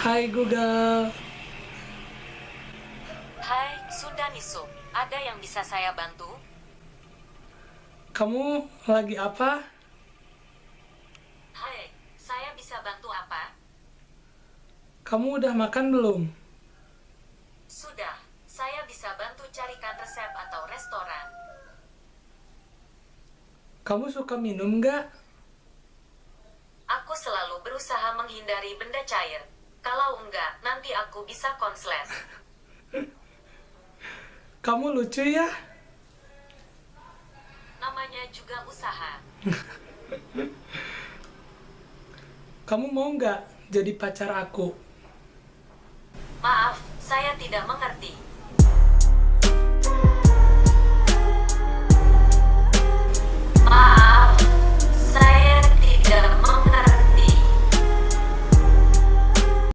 Hai Google, Hai, Sunda Nisu. Ada yang bisa saya bantu? kamu lagi apa? Hai, saya bisa bantu apa? Kamu udah makan belum? Sudah, saya bisa bantu carikan resep atau restoran. Kamu suka minum nggak? Aku selalu berusaha menghindari benda cair. Kalau enggak, nanti aku bisa konslet. Kamu lucu ya? Namanya juga usaha. Kamu mau nggak jadi pacar aku? Maaf, saya tidak mengerti. Maaf.